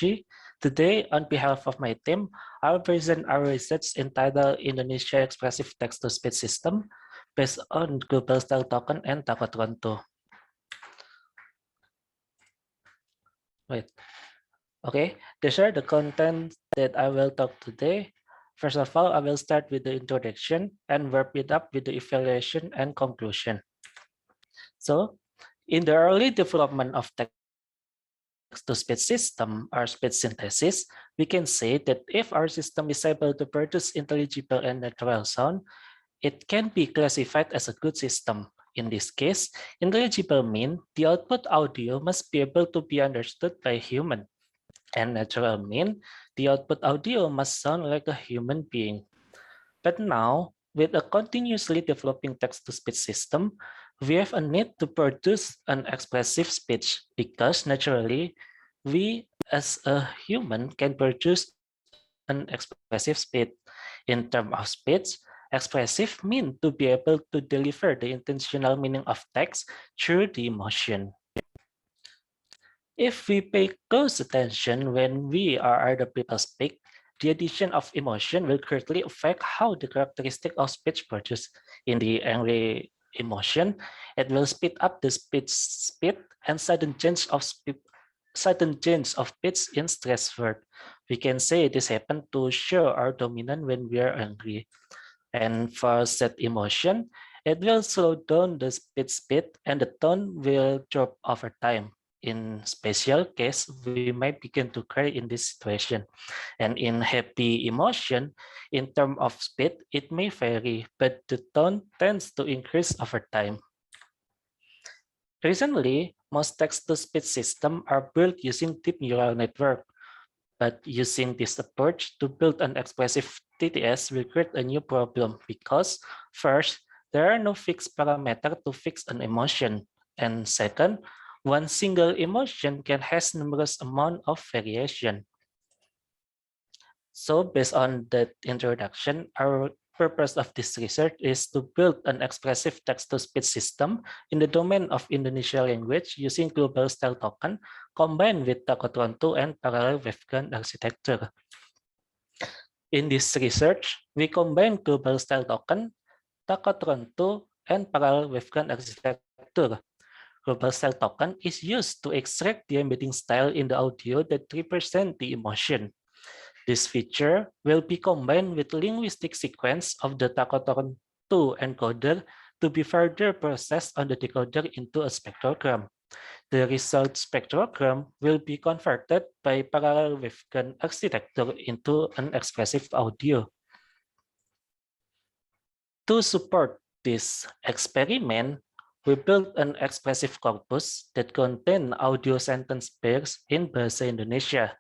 Technology. Today, on behalf of my team, I will present our research entitled Indonesia Expressive Text-to-Speech System based on Global Style Token and Takotron 2. Wait. Okay, these are the content that I will talk today. First of all, I will start with the introduction and wrap it up with the evaluation and conclusion. So, in the early development of text-to-speech system or speech synthesis, we can say that if our system is able to produce intelligible and natural sound, it can be classified as a good system. In this case, intelligible means the output audio must be able to be understood by a human. And natural means the output audio must sound like a human being. But now, with a continuously developing text-to-speech system, we have a need to produce an expressive speech because naturally, we as a human can produce an expressive speech. In terms of speech, expressive means to be able to deliver the intentional meaning of text through the emotion. If we pay close attention when we or other people speak, the addition of emotion will greatly affect how the characteristic of speech produces. In the angry emotion, it will speed up the speech speed and sudden change of pitch in stress word. We can say this happened to show our dominant when we are angry. And for sad emotion, it will slow down the speed and the tone will drop over time. In special case, we might begin to cry in this situation. And in happy emotion, in terms of speed, it may vary, but the tone tends to increase over time. Recently, most text-to-speech systems are built using deep neural network. But using this approach to build an expressive TTS will create a new problem because first, there are no fixed parameters to fix an emotion. And second, one single emotion can have numerous amount of variation. So based on that introduction, our purpose of this research is to build an expressive text-to-speech system in the domain of Indonesian language using global style token combined with Takotron 2 and parallel waveguide architecture. In this research, we combine global style token, Takotron 2, and parallel waveguide architecture. Global style token is used to extract the embedding style in the audio that represent the emotion. This feature will be combined with linguistic sequence of the Takotron 2 encoder to be further processed on the decoder into a spectrogram. The result spectrogram will be converted by parallel waveguide architecture into an expressive audio. To support this experiment, we built an expressive corpus that contains audio sentence pairs in Bahasa Indonesia.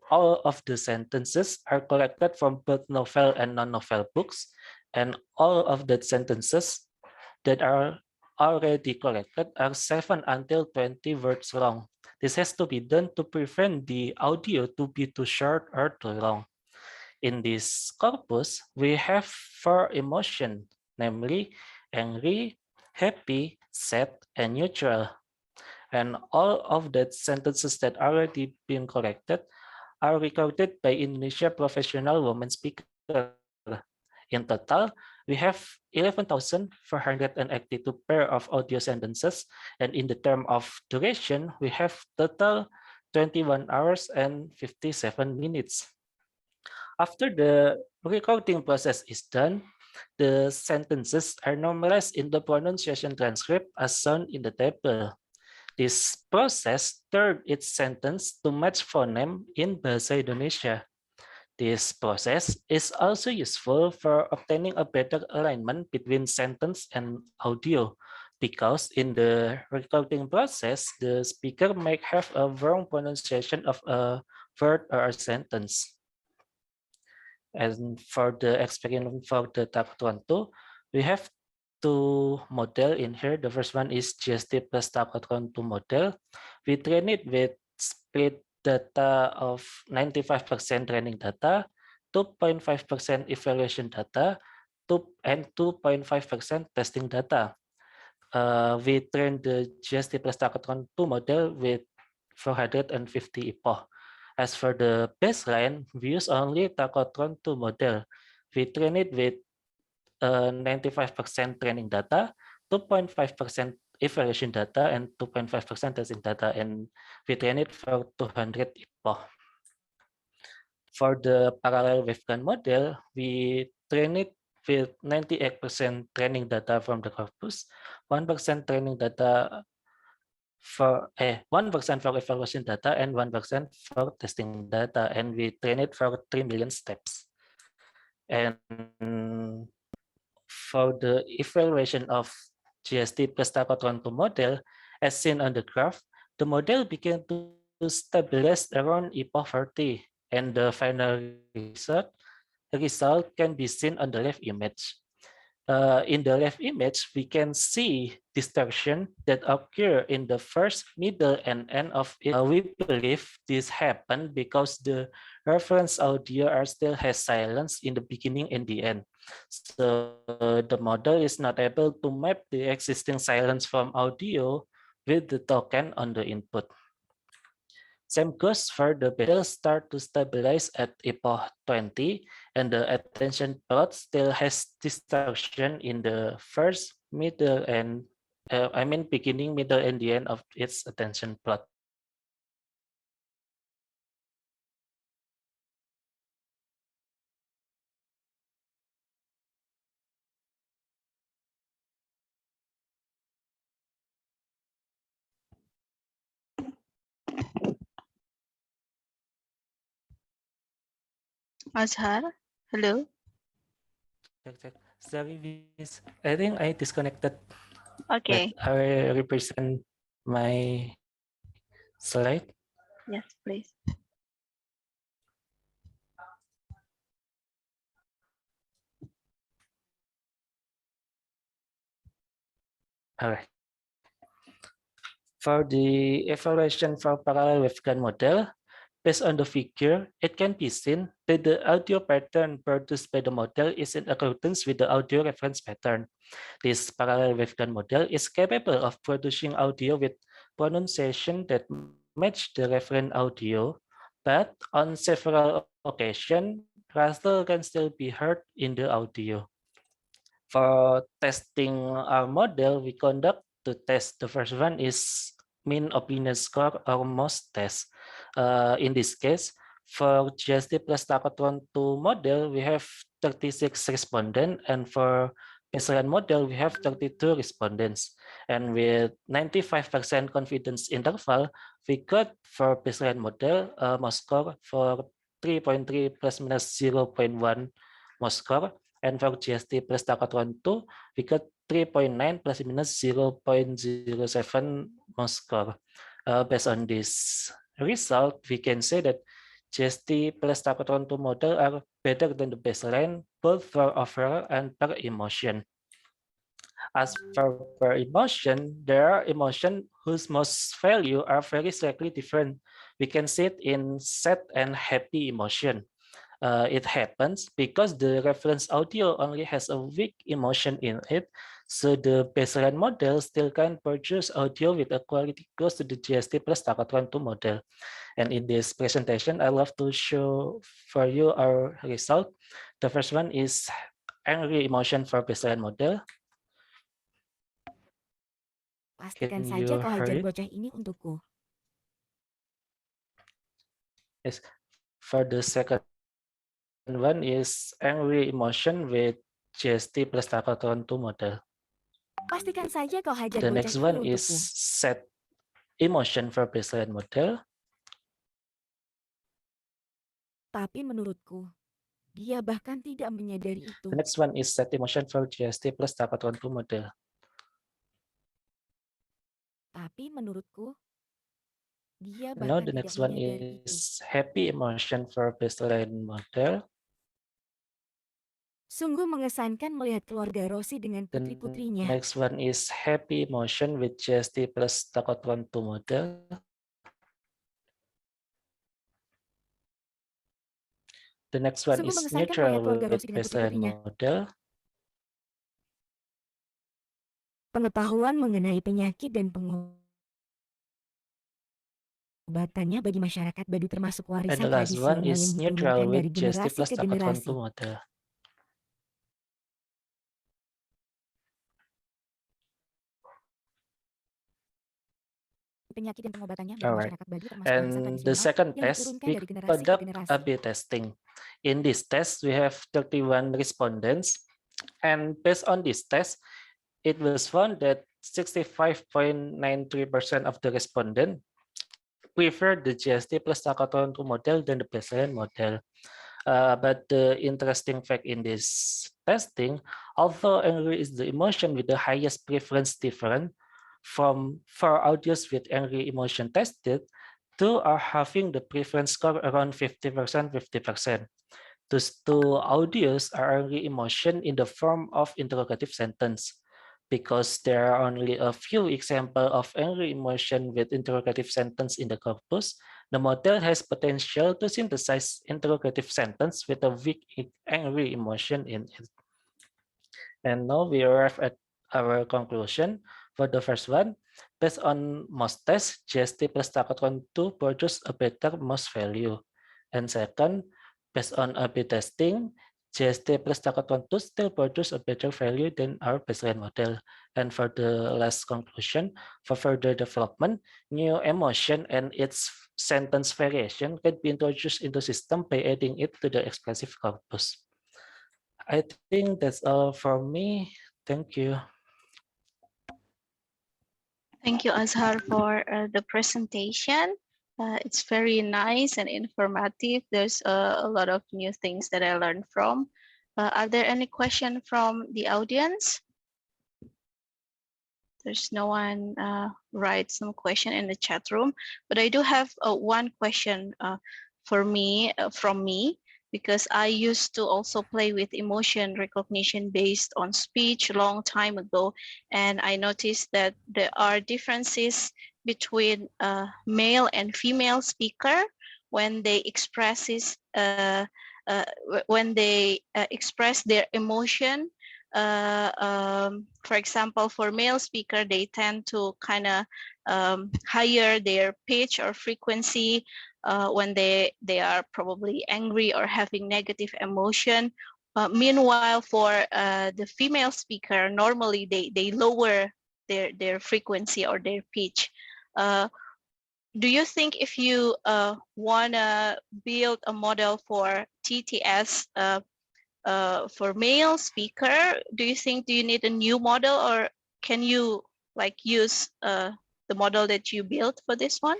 All of the sentences are collected from both novel and non-novel books, and all of the sentences that are already collected are 7 until 20 words long. This has to be done to prevent the audio to be too short or too long. In this corpus, we have 4 emotions, namely angry, happy, sad, and neutral. And all of the sentences that already been collected are recorded by Indonesia professional women speaker. In total, we have 11,482 pair of audio sentences, and in the term of duration, we have total 21 hours and 57 minutes. After the recording process is done, the sentences are normalized in the pronunciation transcript as shown in the table. This process turned its sentence to match phoneme in Bahasa Indonesia. This process is also useful for obtaining a better alignment between sentence and audio, because in the recording process, the speaker might have a wrong pronunciation of a word or a sentence. And for the experiment for the Takotron 2, we have 2 model in here. The first one is GST plus Takotron 2 model. We train it with split data of 95% training data, 2.5% evaluation data, and 2.5% testing data. We trained the GST plus Takotron 2 model with 450 epoch. As for the baseline, we use only Tacotron 2 model. We train it with 95% training data, 2.5% evaluation data, and 2.5% testing data, and we train it for 200 epoch. For the parallel waveguide model, we train it with 98% training data from the corpus, 1% training data for 1% for evaluation data, and 1% for testing data, and we train it for 3 million steps. And for the evaluation of GST plus Tacotron 2 model, as seen on the graph, the model began to stabilize around epoch 30, and the final result can be seen on the left image. In the left image, we can see distortion that occur in the first, middle, and end of it. We believe this happened because the reference audio are still has silence in the beginning and the end. So the model is not able to map the existing silence from audio with the token on the input. Same goes for the model start to stabilize at epoch 20, and the attention plot still has distortion in the first, middle, and beginning, middle, and the end of its attention plot. Azhar, hello. Check. Sorry, Miss. I think I disconnected. Okay. But I represent my slide. Yes, please. All right. For the evaluation for parallel waveguide model, based on the figure, it can be seen that the audio pattern produced by the model is in accordance with the audio reference pattern. This parallel waveguide model is capable of producing audio with pronunciation that match the reference audio, but on several occasions, Russell can still be heard in the audio. For testing our model, we conduct two tests. The first one is mean opinion score or MOS test. In this case, for GST plus Tacotron 2 model, we have 36 respondents, and for baseline model, we have 32 respondents. And with 95% confidence interval, we got for baseline model MOS score for 3.3 plus minus 0.1 MOS score. And for GST plus Tacotron 2, we got 3.9 plus minus 0.07 MOS score. Based on this result, we can say that GST plus Tacotron 2 model are better than the baseline, both for overall and per emotion. As for per emotion, there are emotions whose MOS value are very slightly different. We can see it in sad and happy emotion. It happens because the reference audio only has a weak emotion in it, so the baseline model still can produce audio with a quality close to the GST plus Tacotron 2 model. And in this presentation, I love to show for you our result. The first one is angry emotion for baseline model. Pastikan saja kau hajar bocah ini untukku. Yes. For the second one is angry emotion with GST plus Tacotron 2 model. Pastikan saja kau hajar The bocah next ini one is untukku. sad emotion for baseline model. Tapi menurutku, dia bahkan tidak menyadari itu. The next one is sad emotion for GST plus Tacotron 2 model. Tapi menurutku, dia Now bahkan the tidak next one menyadari itu. is happy emotion for baseline model. Sungguh mengesankan melihat keluarga Rossi dengan The putri-putrinya. next one is happy emotion with GST plus Tacotron 2 model. The next one Sungguh is mengesankan neutral melihat keluarga with Rossi dengan baseline putri-putrinya. model. Pengetahuan mengenai penyakit dan pengobatan Pengobatannya bagi masyarakat Baduy termasuk And warisan the last one tradisional yang is neutral diturunkan dari with GST generasi plus ke Takot generasi. 2 model. Penyakit dan pengobatannya bagi Alright. masyarakat Baduy termasuk warisan And the tradisional second yang test, diturunkan we dari generasi ke conduct generasi. A/B testing. In this test, we have 31 respondents. And based on this test, it was found that 65.93% of the respondent prefer the GST plus Takot 2 model than the baseline model. But the interesting fact in this testing, although anger is the emotion with the highest preference difference from 4 audios with angry emotion tested, 2 are having the preference score around 50%, 50%. Those 2 audios are angry emotion in the form of interrogative sentence. Because there are only a few examples of angry emotion with interrogative sentence in the corpus, the model has potential to synthesize interrogative sentence with a weak angry emotion in it. And now we arrive at our conclusion. For the first one, based on most tests, GST plus Takot 2 produce a better most value. And second, based on A/B testing, GST plus Takot 2 still produce a better value than our baseline model. And for the last conclusion, for further development, new emotion and its sentence variation can be introduced into system by adding it to the expressive corpus. I think that's all from me. Thank you. Thank you, Azhar, for the presentation. It's very nice and informative. There's a lot of new things that I learned from. Are there any questions from the audience? There's no one write some question in the chat room, but I do have one question from me, because I used to also play with emotion recognition based on speech a long time ago. And I noticed that there are differences between male and female speaker when they express their emotion. For example, for male speaker, they tend to kind of higher their pitch or frequency when they are probably angry or having negative emotion. Meanwhile, for the female speaker, normally they lower their frequency or their pitch. Do you think if you want to build a model for TTS for male speaker, do you need a new model, or can you like use the model that you built for this one?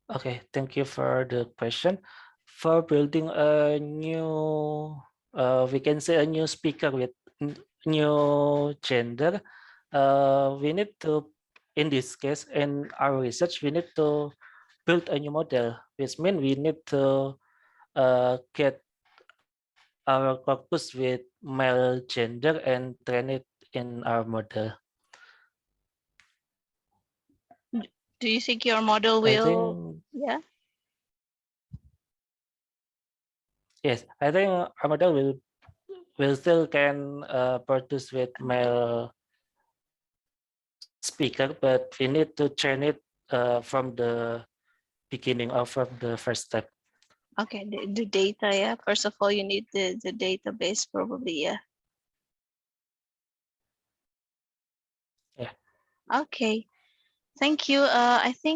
Okay, thank you for the question. For building a new, we can say a new speaker with new gender, we need to, in this case, in our research, we need to build a new model, which means we need to get our corpus with male gender and train it in our model. Do you think your model will? Yeah. Yes, I think our model will still can produce with male speaker, but we need to train it from the beginning or from the first step. Okay, the data, yeah. First of all, you need the database probably, yeah. Yeah. Okay, thank you. I think